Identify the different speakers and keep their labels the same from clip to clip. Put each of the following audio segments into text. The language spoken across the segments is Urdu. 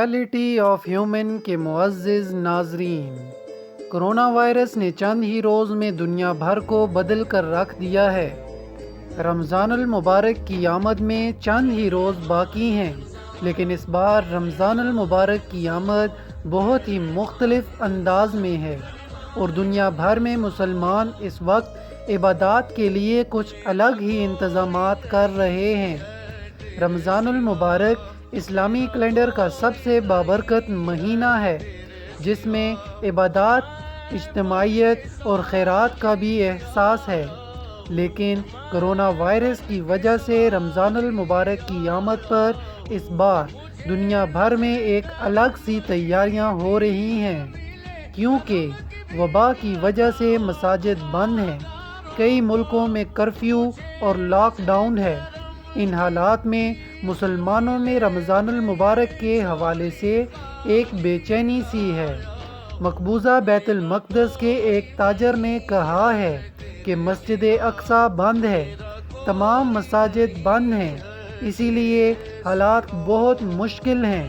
Speaker 1: ریئلٹی آف ہیومن کے معزز ناظرین، کرونا وائرس نے چند ہی روز میں دنیا بھر کو بدل کر رکھ دیا ہے۔ رمضان المبارک کی آمد میں چند ہی روز باقی ہیں، لیکن اس بار رمضان المبارک کی آمد بہت ہی مختلف انداز میں ہے اور دنیا بھر میں مسلمان اس وقت عبادات کے لیے کچھ الگ ہی انتظامات کر رہے ہیں۔ رمضان المبارک اسلامی کیلنڈر کا سب سے بابرکت مہینہ ہے، جس میں عبادات، اجتماعیت اور خیرات کا بھی احساس ہے، لیکن کرونا وائرس کی وجہ سے رمضان المبارک کی آمد پر اس بار دنیا بھر میں ایک الگ سی تیاریاں ہو رہی ہیں، کیونکہ وبا کی وجہ سے مساجد بند ہیں، کئی ملکوں میں کرفیو اور لاک ڈاؤن ہے۔ ان حالات میں مسلمانوں میں رمضان المبارک کے حوالے سے ایک بے چینی سی ہے۔ مقبوضہ بیت المقدس کے ایک تاجر نے کہا ہے کہ مسجد اقصیٰ بند ہے، تمام مساجد بند ہیں، اسی لیے حالات بہت مشکل ہیں۔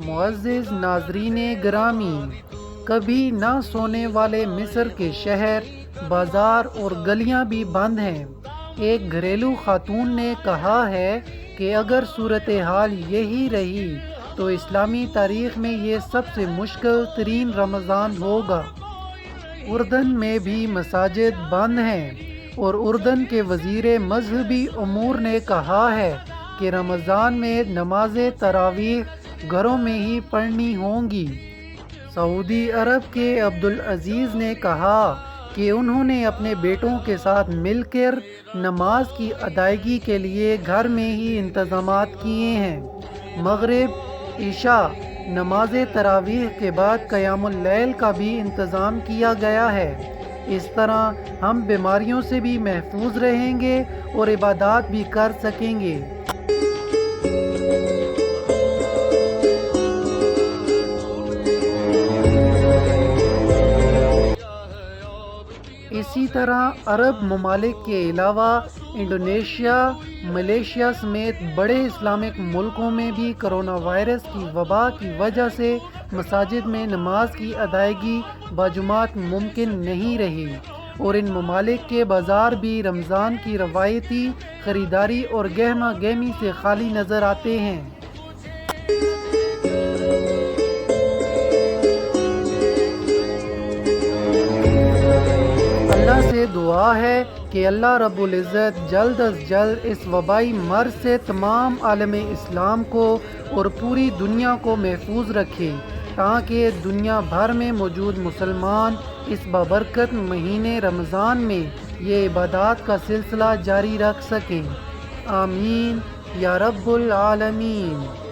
Speaker 1: معزز ناظرین گرامی، کبھی نہ سونے والے مصر کے شہر، بازار اور گلیاں بھی بند ہیں۔ ایک گھریلو خاتون نے کہا ہے کہ اگر صورتحال یہی رہی تو اسلامی تاریخ میں یہ سب سے مشکل ترین رمضان ہوگا۔ اردن میں بھی مساجد بند ہیں اور اردن کے وزیر مذہبی امور نے کہا ہے کہ رمضان میں نماز تراویح گھروں میں ہی پڑھنی ہوں گی۔ سعودی عرب کے عبدالعزیز نے کہا کہ انہوں نے اپنے بیٹوں کے ساتھ مل کر نماز کی ادائیگی کے لیے گھر میں ہی انتظامات کیے ہیں۔ مغرب، عشاء، نماز تراویح کے بعد قیام اللیل کا بھی انتظام کیا گیا ہے۔ اس طرح ہم بیماریوں سے بھی محفوظ رہیں گے اور عبادات بھی کر سکیں گے۔ اسی طرح عرب ممالک کے علاوہ انڈونیشیا، ملیشیا سمیت بڑے اسلامک ملکوں میں بھی کرونا وائرس کی وبا کی وجہ سے مساجد میں نماز کی ادائیگی باجماعت ممکن نہیں رہی اور ان ممالک کے بازار بھی رمضان کی روایتی خریداری اور گہما گہمی سے خالی نظر آتے ہیں۔ اللہ سے دعا ہے کہ اللہ رب العزت جلد از جلد اس وبائی مرض سے تمام عالم اسلام کو اور پوری دنیا کو محفوظ رکھے، تاکہ دنیا بھر میں موجود مسلمان اس بابرکت مہینے رمضان میں یہ عبادات کا سلسلہ جاری رکھ سکیں۔ آمین یا رب العالمین۔